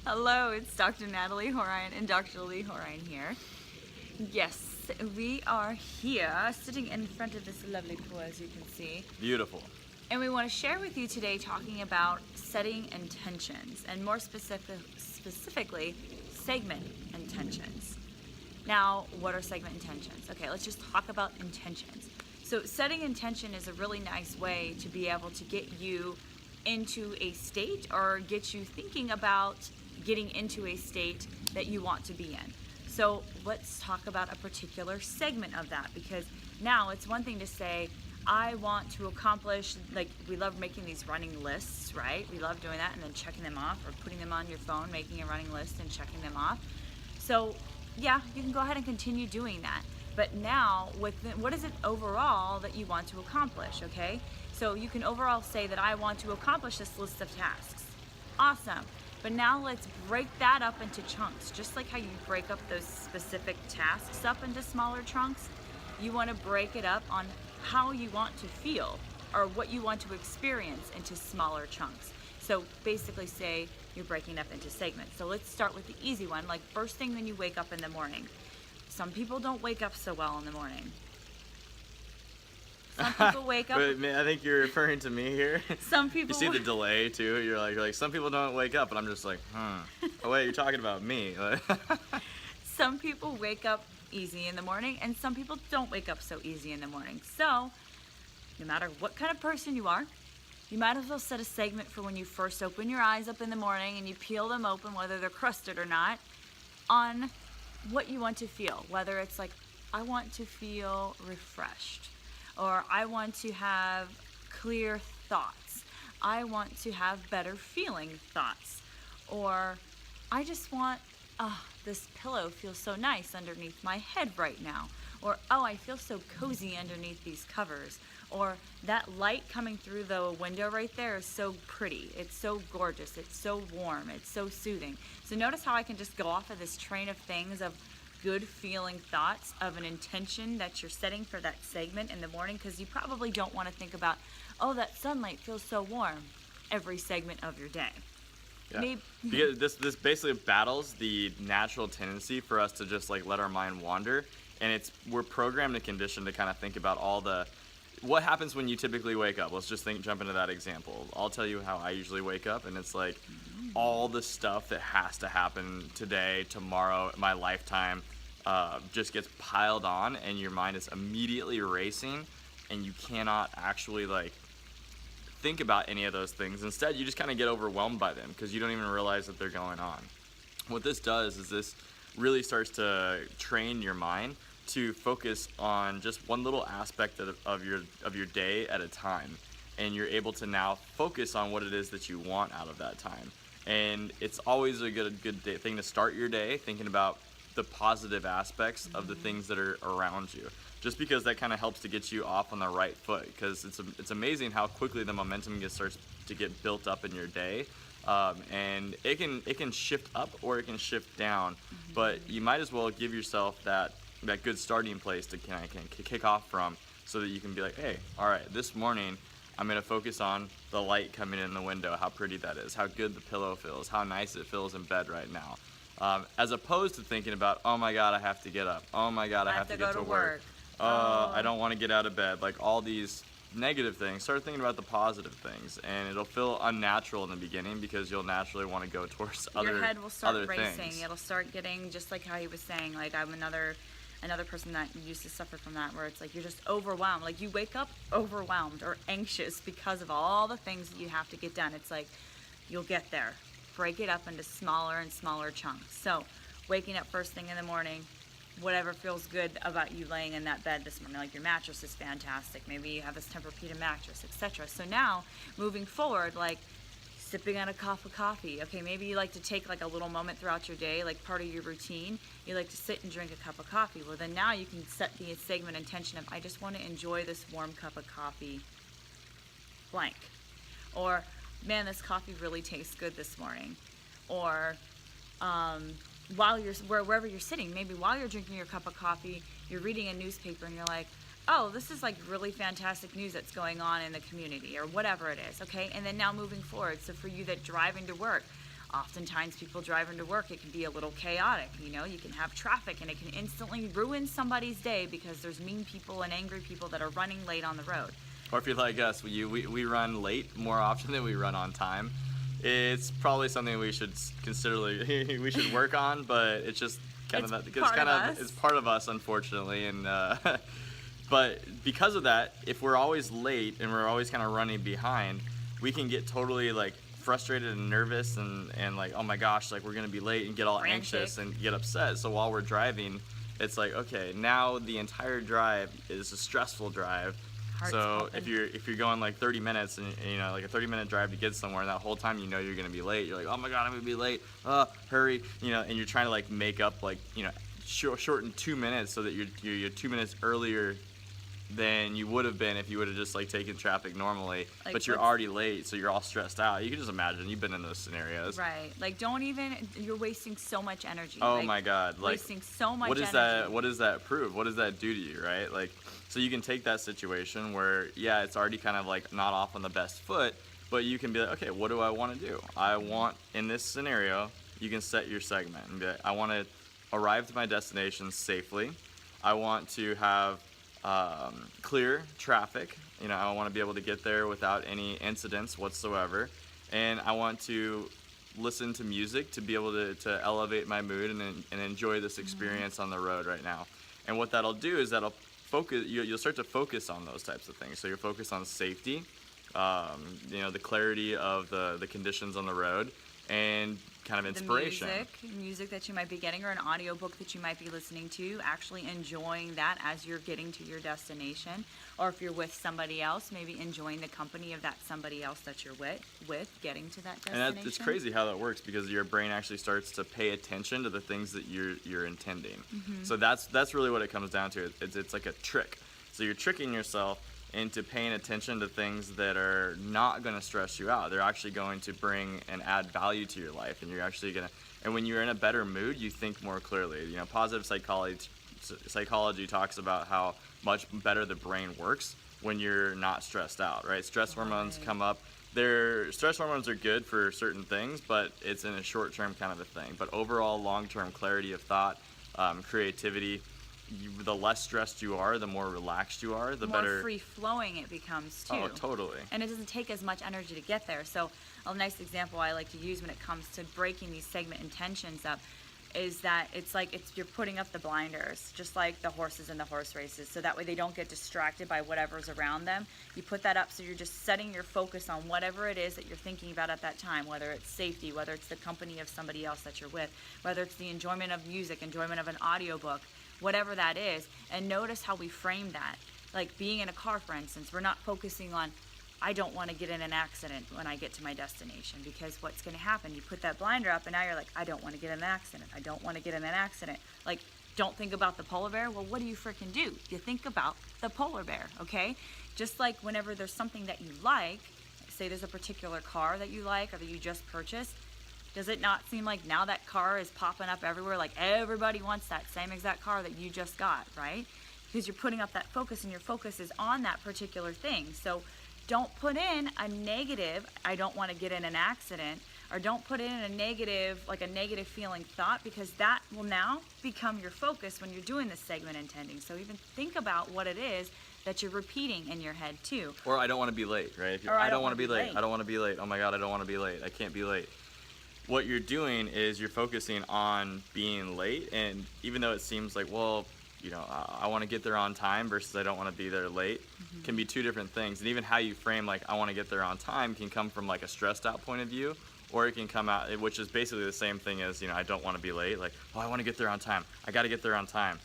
Hello, it's Dr. Natalie Horine and Dr. Lee Horine here. Yes, we are here sitting in front of this lovely pool, as you can see. Beautiful. And we want to share with you today talking about setting intentions, and more specifically, segment intentions. Now, what are segment intentions? Okay, let's just talk about intentions. So setting intention is a really nice way to be able to get you into a state or get you thinking about getting into a state that you want to be in. So let's talk about a particular segment of that, because now it's one thing to say, I want to accomplish, like we love making these running lists, right? We love doing that and then checking them off, or putting them on your phone, making a running list and checking them off. So yeah, you can go ahead and continue doing that. But now, what is it overall that you want to accomplish, okay? So you can overall say that I want to accomplish this list of tasks. Awesome. But now let's break that up into chunks. Just like how you break up those specific tasks up into smaller chunks, you want to break it up on how you want to feel or what you want to experience into smaller chunks. So basically say you're breaking up into segments. So let's start with the easy one, like first thing when you wake up in the morning. Some people don't wake up so well in the morning. Some people wake up. But, man, I think you're referring to me here. Some people. You see the delay too. You're like some people don't wake up, and I'm just like, Oh wait, you're talking about me. Some people wake up easy in the morning, and some people don't wake up so easy in the morning. So, no matter what kind of person you are, you might as well set a segment for when you first open your eyes up in the morning and you peel them open, whether they're crusted or not, on what you want to feel. Whether it's like, I want to feel refreshed, or I want to have clear thoughts, I want to have better feeling thoughts, or I just want, this pillow feels so nice underneath my head right now, or oh, I feel so cozy underneath these covers, or that light coming through the window right there is so pretty, it's so gorgeous, it's so warm, it's so soothing. So notice how I can just go off of this train of things of good feeling thoughts of an intention that you're setting for that segment in the morning, because you probably don't want to think about, oh, that sunlight feels so warm every segment of your day. Yeah. Because this basically battles the natural tendency for us to just like let our mind wander, and we're programmed and conditioned to kind of think about what happens when you typically wake up. Let's just jump into that example. I'll tell you how I usually wake up, and it's like all the stuff that has to happen today, tomorrow, my lifetime, just gets piled on, and your mind is immediately racing, and you cannot actually like think about any of those things. Instead, you just kind of get overwhelmed by them because you don't even realize that they're going on. What this does is this really starts to train your mind to focus on just one little aspect of your day at a time, and you're able to now focus on what it is that you want out of that time. And it's always a good thing to start your day thinking about the positive aspects of the things that are around you, just because that kind of helps to get you off on the right foot, because it's amazing how quickly the momentum starts to get built up in your day. And it can shift up or it can shift down, but you might as well give yourself that good starting place to kind of kick off from, so that you can be like, hey, all right, this morning I'm going to focus on the light coming in the window, how pretty that is, how good the pillow feels, how nice it feels in bed right now, as opposed to thinking about, oh my God, I have to get up, oh my God, I have to get to work. I don't want to get out of bed, like all these negative things. Start thinking about the positive things, and it'll feel unnatural in the beginning because you'll naturally want to go towards your head will start racing. Things. It'll start getting, just like how he was saying, like I'm another person that used to suffer from that, where it's like you're just overwhelmed. Like you wake up overwhelmed or anxious because of all the things that you have to get done. It's like you'll get there. Break it up into smaller and smaller chunks. So waking up first thing in the morning, whatever feels good about you laying in that bed this morning, like your mattress is fantastic, maybe you have this Tempur-Pedic mattress, etc. So now moving forward, like sipping on a cup of coffee. Okay, maybe you like to take like a little moment throughout your day, like part of your routine, you like to sit and drink a cup of coffee. Well, then now you can set the segment intention of, I just want to enjoy this warm cup of coffee, blank. Or, man, this coffee really tastes good this morning. Or while you're wherever you're sitting, maybe while you're drinking your cup of coffee, you're reading a newspaper and you're like, oh, this is like really fantastic news that's going on in the community, or whatever it is, okay? And then now moving forward, so for you that drive into work, Oftentimes people driving to work, it can be a little chaotic. You know, you can have traffic and it can instantly ruin somebody's day because there's mean people and angry people that are running late on the road. Or if you're like us, we run late more often than we run on time. It's probably something we should we should work on, but it's just it's part of us, unfortunately. And but because of that, if we're always late and we're always kind of running behind, we can get totally like frustrated and nervous and like, oh my gosh, like we're gonna be late, and get all anxious and get upset. So while we're driving, it's like, okay, now the entire drive is a stressful drive. So if you're going like 30 minutes and you know, like a 30-minute drive to get somewhere, and that whole time you know you're gonna be late, you're like, oh my god, I'm gonna be late, hurry, you know, and you're trying to like make up, like, you know, shorten 2 minutes so that you're 2 minutes earlier than you would have been if you would have just like taken traffic normally, like, but you're already late, so you're all stressed out. You can just imagine, you've been in those scenarios, right? Like, you're wasting so much energy. Oh my god, like wasting so much energy. What does that prove? What does that do to you, right? Like, so you can take that situation where, yeah, it's already kind of like not off on the best foot, but you can be like, okay, what do I want to do? I want, in this scenario, you can set your segment and be like, I want to arrive to my destination safely. I want to have clear traffic. You know, I want to be able to get there without any incidents whatsoever. And I want to listen to music to be able to elevate my mood and enjoy this experience on the road right now. And what that'll do is that'll focus, you'll start to focus on those types of things. So you'll focus on safety, you know, the clarity of the conditions on the road, and kind of inspiration. The music that you might be getting, or an audiobook that you might be listening to, actually enjoying that as you're getting to your destination. Or if you're with somebody else, maybe enjoying the company of that somebody else that you're with getting to that destination. And it's crazy how that works, because your brain actually starts to pay attention to the things that you're intending. Mm-hmm. So that's really what it comes down to. It's like a trick. So you're tricking yourself into paying attention to things that are not going to stress you out. They're actually going to bring and add value to your life, and you're actually going to, and when you're in a better mood, you think more clearly. You know, positive psychology talks about how much better the brain works when you're not stressed out, right? Stress hormones come up. Stress hormones are good for certain things, but it's in a short-term kind of a thing. But overall, long-term clarity of thought, creativity, the less stressed you are, the more relaxed you are, the better. More free-flowing it becomes, too. Oh, totally. And it doesn't take as much energy to get there. So a nice example I like to use when it comes to breaking these segment intentions up is that you're putting up the blinders, just like the horses in the horse races, so that way they don't get distracted by whatever's around them. You put that up so you're just setting your focus on whatever it is that you're thinking about at that time, whether it's safety, whether it's the company of somebody else that you're with, whether it's the enjoyment of music, enjoyment of an audiobook, whatever that is. And notice how we frame that. Like being in a car, for instance, we're not focusing on, I don't want to get in an accident when I get to my destination, because what's going to happen? You put that blinder up and now you're like, I don't want to get in an accident. I don't want to get in an accident. Like, don't think about the polar bear. Well, what do you freaking do? You think about the polar bear, okay? Just like whenever there's something that you like, say there's a particular car that you like or that you just purchased, does it not seem like now that car is popping up everywhere? Like everybody wants that same exact car that you just got, right? Because you're putting up that focus, and your focus is on that particular thing. So don't put in a negative, I don't want to get in an accident, or don't put in a negative feeling thought, because that will now become your focus when you're doing this segment intending. So even think about what it is that you're repeating in your head too. Or I don't want to be late, right? I don't want to be late. I don't want to be late. Oh my God, I don't want to be late. I can't be late. What you're doing is you're focusing on being late, and even though it seems like, well, you know, I want to get there on time versus I don't want to be there late, can be two different things. And even how you frame, like, I want to get there on time, can come from like a stressed out point of view, or it can come out, which is basically the same thing as, you know, I don't want to be late. Like, oh, I want to get there on time. I got to get there on time.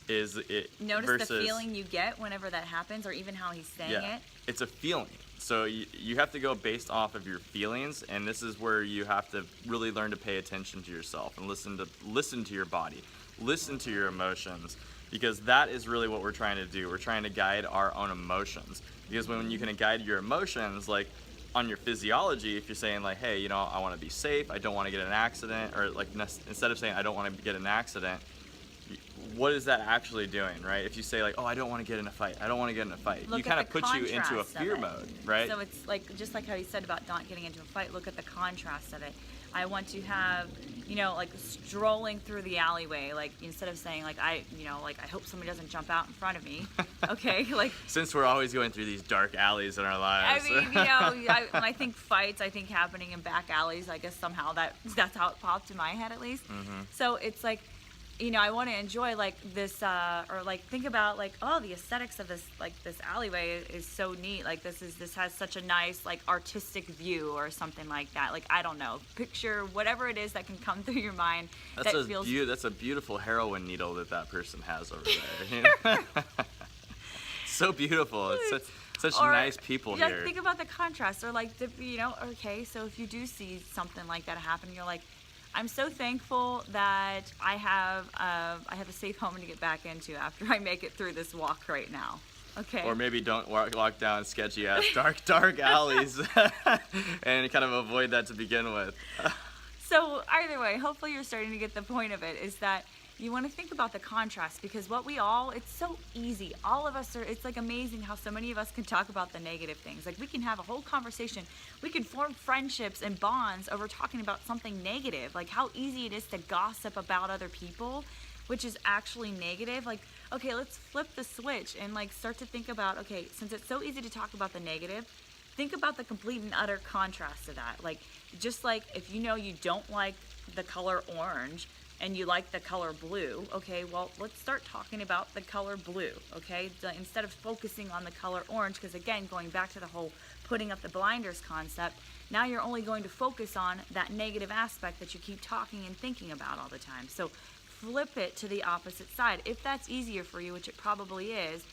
Notice the feeling you get whenever that happens, or even how he's saying it. It's a feeling. So you have to go based off of your feelings, and this is where you have to really learn to pay attention to yourself and listen to your body, listen to your emotions, because that is really what we're trying to do. We're trying to guide our own emotions, because when you can guide your emotions, like on your physiology, if you're saying like, hey, you know, I want to be safe, I don't want to get in an accident, or like instead of saying I don't want to get in an accident, what is that actually doing, right? If you say like, oh, I don't want to get in a fight, I don't want to get in a fight, you kind of put you into a fear mode, right? So it's like, just like how you said about not getting into a fight, look at the contrast of it. I want to have, like strolling through the alleyway, like instead of saying like I hope somebody doesn't jump out in front of me. Okay, like Since we're always going through these dark alleys in our I lives. mean, when I think fights, I think happening in back alleys. I guess somehow that's how it popped in my head at least. So it's like, I want to enjoy like this, or like think about like, oh, the aesthetics of this alleyway is so neat. Like this has such a nice like artistic view or something like that. Like I don't know, picture whatever it is that can come through your mind. That's a beautiful heroin needle that person has over there. So beautiful. It's such nice people here. Think about the contrast, or like okay, so if you do see something like that happen, you're like, I'm so thankful that I have a safe home to get back into after I make it through this walk right now. Okay. Or maybe don't walk down sketchy ass dark alleys and kind of avoid that to begin with. So either way, hopefully you're starting to get the point of it, is that you want to think about the contrast, because it's so easy. All of us it's like amazing how so many of us can talk about the negative things. Like we can have a whole conversation. We can form friendships and bonds over talking about something negative. Like how easy it is to gossip about other people, which is actually negative. Like, okay, let's flip the switch and like start to think about, okay, since it's so easy to talk about the negative, think about the complete and utter contrast to that. Like, just like if you don't like the color orange, and you like the color blue, okay, well, let's start talking about the color blue, okay? Instead of focusing on the color orange, because again, going back to the whole putting up the blinders concept, now you're only going to focus on that negative aspect that you keep talking and thinking about all the time. So flip it to the opposite side, if that's easier for you, which it probably is,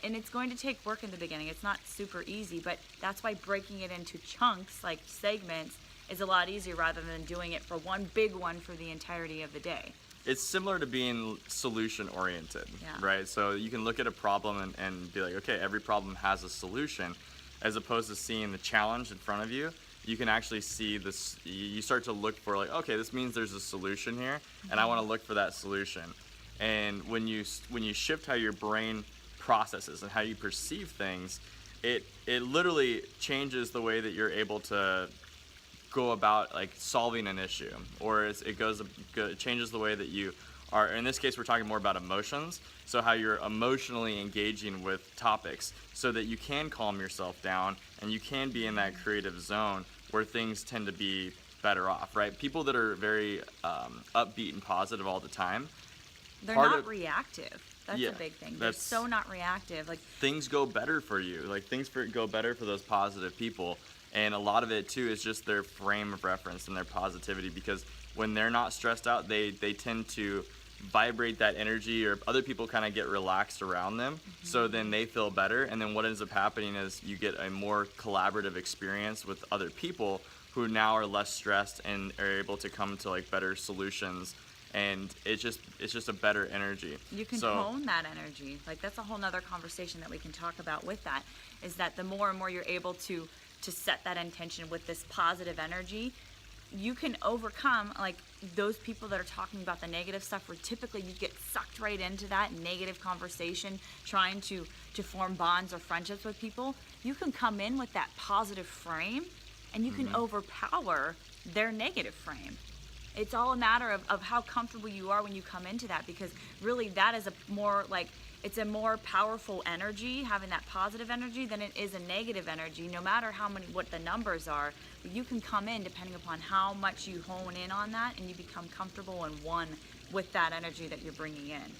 and it's going to take work in the beginning. It's not super easy, but that's why breaking it into chunks, like segments, is a lot easier rather than doing it for one big one for the entirety of the day. It's similar to being solution oriented, Yeah. right? So you can look at a problem and be like, okay, every problem has a solution, as opposed to seeing the challenge in front of you. You can actually see this, you start to look for like, okay, this means there's a solution here, and I want to look for that solution. And when you shift how your brain processes and how you perceive things, it literally changes the way that you're able to go about like solving an issue, or it changes the way that you are. In this case, we're talking more about emotions, so how you're emotionally engaging with topics so that you can calm yourself down and you can be in that creative zone where things tend to be better off, right? People that are very upbeat and positive all the time, they're not reactive. That's Yeah, a big thing. They're so not reactive. Like things go better for you. Like things go better for those positive people. And a lot of it too is just their frame of reference and their positivity, because when they're not stressed out, they tend to vibrate that energy, or other people kind of get relaxed around them. So then they feel better. And then what ends up happening is you get a more collaborative experience with other people who now are less stressed and are able to come to like better solutions. And it's just a better energy. You can hone that energy. Like that's a whole nother conversation that we can talk about with that, is that the more and more you're able to set that intention with this positive energy, you can overcome like those people that are talking about the negative stuff, where typically you get sucked right into that negative conversation trying to form bonds or friendships with people. You can come in with that positive frame and you can overpower their negative frame. It's all a matter of how comfortable you are when you come into that, because really that is it's a more powerful energy, having that positive energy, than it is a negative energy. No matter what the numbers are, you can come in depending upon how much you hone in on that, and you become comfortable and one with that energy that you're bringing in.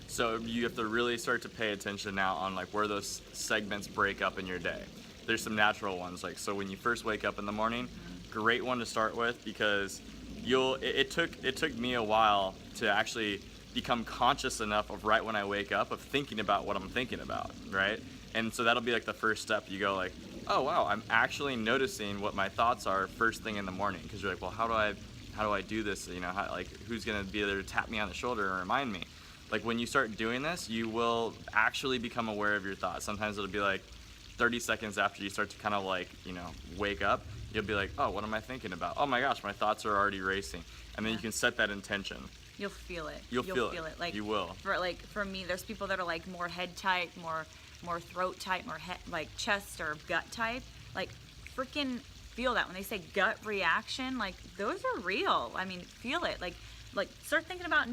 So you have to really start to pay attention now on like where those segments break up in your day. There's some natural ones, like so when you first wake up in the morning, great one to start with, because it took me a while to actually become conscious enough of right when I wake up of thinking about what I'm thinking about, right? And so that'll be like the first step. You go like, oh wow, I'm actually noticing what my thoughts are first thing in the morning, because you're like, well, how do I do this? Who's gonna be there to tap me on the shoulder and remind me? Like when you start doing this, you will actually become aware of your thoughts. Sometimes it'll be like 30 seconds after you start to kind of like, wake up, you'll be like, oh, what am I thinking about? Oh my gosh, my thoughts are already racing. And then you can set that intention. You'll feel it. You'll feel it. Like you will. For me, there's people that are like more head type, more throat type, more chest or gut type. Like freaking feel that. When they say gut reaction, like those are real. I mean, feel it. Like start thinking about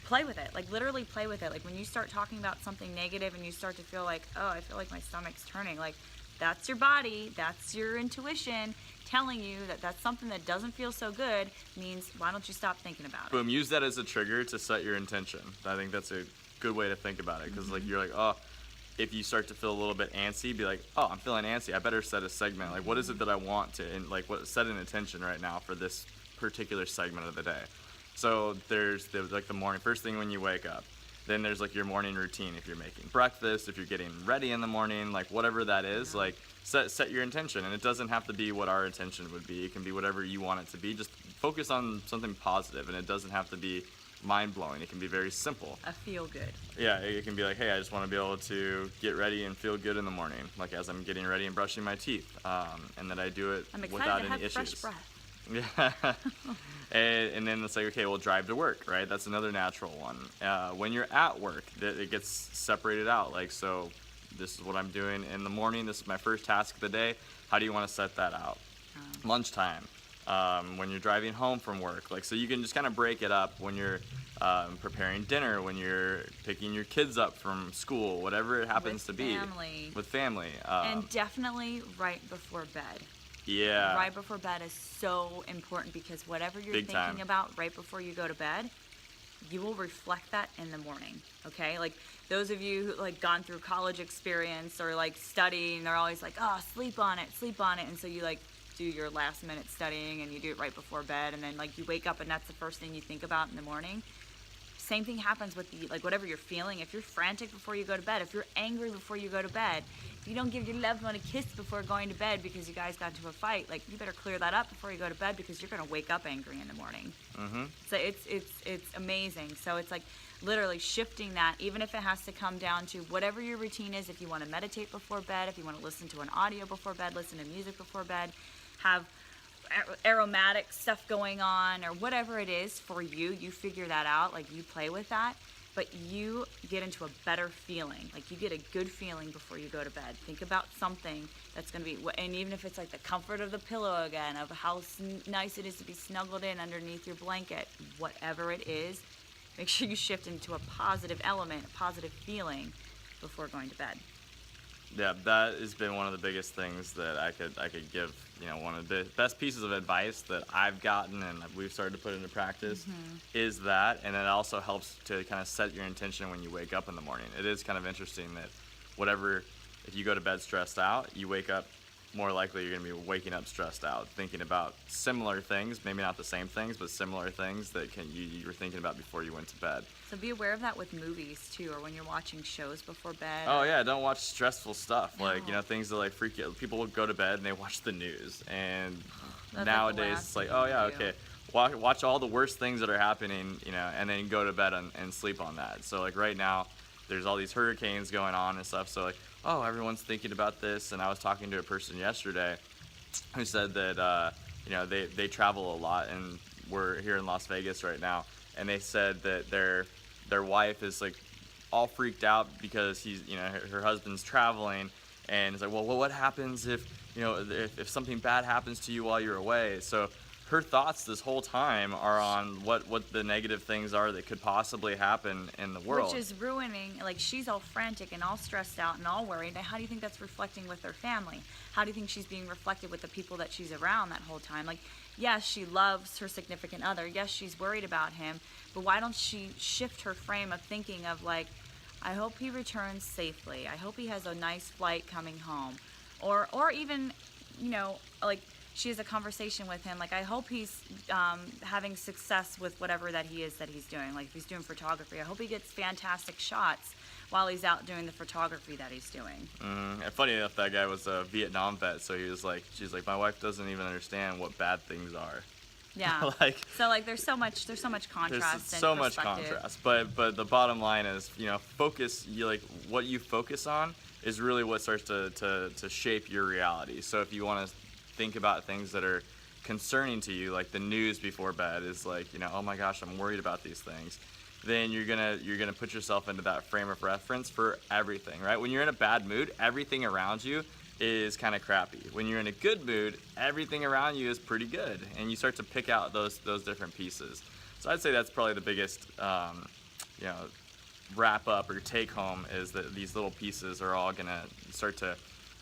play with it. Like literally play with it. Like when you start talking about something negative and you start to feel like, oh, I feel like my stomach's turning, like that's your body, that's your intuition telling you that that's something that doesn't feel so good, means why don't you stop thinking about it? Boom, use that as a trigger to set your intention. I think that's a good way to think about it, because like you're like, oh, if you start to feel a little bit antsy, be like, oh, I'm feeling antsy, I better set a segment. Like what is it that I want to, and like set an intention right now for this particular segment of the day. So there's the morning, first thing when you wake up. Then there's like your morning routine, if you're making breakfast, if you're getting ready in the morning, like whatever that is, like set your intention. And it doesn't have to be what our intention would be. It can be whatever you want it to be. Just focus on something positive, and it doesn't have to be mind-blowing. It can be very simple. A feel good. Yeah, it can be like, hey, I just want to be able to get ready and feel good in the morning, like as I'm getting ready and brushing my teeth, and that I do it I'm excited without to any have issues. fresh breath. Yeah. And then it's like, okay, we'll drive to work, right? That's another natural one. When you're at work, it gets separated out. Like, so this is what I'm doing in the morning. This is my first task of the day. How do you want to set that out? Lunchtime, when you're driving home from work. Like, so you can just kind of break it up when you're preparing dinner, when you're picking your kids up from school, whatever it happens to be. With family. And definitely right before bed. Yeah. Right before bed is so important, because whatever you're Big thinking time. about right before you go to bed, you will reflect that in the morning. Okay? Like those of you who like gone through college experience or like studying, they're always like, oh, sleep on it. And so you like do your last minute studying and you do it right before bed, and then like you wake up and that's the first thing you think about in the morning. Same thing happens with the, like whatever you're feeling. If you're frantic before you go to bed, if you're angry before you go to bed, if you don't give your loved one a kiss before going to bed because you guys got into a fight, like you better clear that up before you go to bed, because you're gonna wake up angry in the morning. So it's amazing. So it's like literally shifting that, even if it has to come down to whatever your routine is. If you want to meditate before bed, if you want to listen to an audio before bed, listen to music before bed, have aromatic stuff going on, or whatever it is for you, you figure that out. Like you play with that, but you get into a better feeling. Like you get a good feeling before you go to bed. Think about something that's going to be, and even if it's like the comfort of the pillow again, of how nice it is to be snuggled in underneath your blanket, whatever it is, make sure you shift into a positive element, a positive feeling before going to bed. Yeah, that has been one of the biggest things that I could give. You know, one of the best pieces of advice that I've gotten and we've started to put into practice is that, and it also helps to kind of set your intention when you wake up in the morning. It is kind of interesting that if you go to bed stressed out, you wake up more likely you're going to be waking up stressed out, thinking about similar things, maybe not the same things, but similar things that you were thinking about before you went to bed. So be aware of that with movies too, or when you're watching shows before bed. Oh yeah, don't watch stressful stuff. Like, you know, things that like freak you. People will go to bed and they watch the news, and That's nowadays like the last it's like, thing oh to yeah, do. okay. Watch all the worst things that are happening, you know, and then go to bed and sleep on that. So like right now, there's all these hurricanes going on and stuff. So like, oh, everyone's thinking about this. And I was talking to a person yesterday who said that you know, they travel a lot, and we're here in Las Vegas right now, and they said that their wife is like all freaked out because her husband's traveling, and it's like, well, what happens if, you know, if something bad happens to you while you're away? So her thoughts this whole time are on what the negative things are that could possibly happen in the world. Which is ruining, like she's all frantic and all stressed out and all worried. How do you think that's reflecting with her family? How do you think she's being reflected with the people that she's around that whole time? Like, yes, she loves her significant other. Yes, she's worried about him. But why don't she shift her frame of thinking of like, I hope he returns safely. I hope he has a nice flight coming home. Or even, you know, like, she has a conversation with him, like, I hope he's having success with whatever that he is that he's doing. Like, if he's doing photography, I hope he gets fantastic shots while he's out doing the photography that he's doing. And funny enough, that guy was a Vietnam vet, so she's like, my wife doesn't even understand what bad things are. Yeah. So like, there's so much contrast. There's and so much perspective. contrast, but the bottom line is, you know, what you focus on is really what starts to shape your reality. So if you want to think about things that are concerning to you, like the news before bed is like, you know, oh my gosh, I'm worried about these things, then you're gonna put yourself into that frame of reference for everything, right? When you're in a bad mood, everything around you is kind of crappy. When you're in a good mood, everything around you is pretty good, and you start to pick out those different pieces. So I'd say that's probably the biggest, wrap up or take home, is that these little pieces are all gonna start to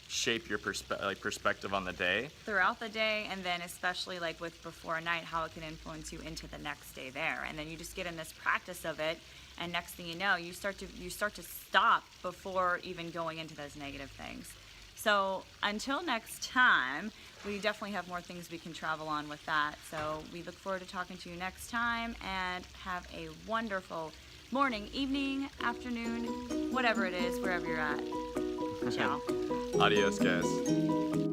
shape your perspective on the day Throughout the day, and then especially like with before a night, how it can influence you into the next day there. And then you just get in this practice of it, and next thing you know, you start to stop before even going into those negative things. So until next time, we definitely have more things we can travel on with that. So we look forward to talking to you next time, and have a wonderful morning, evening, afternoon, whatever it is, wherever you're at. Ciao. Adios, guys.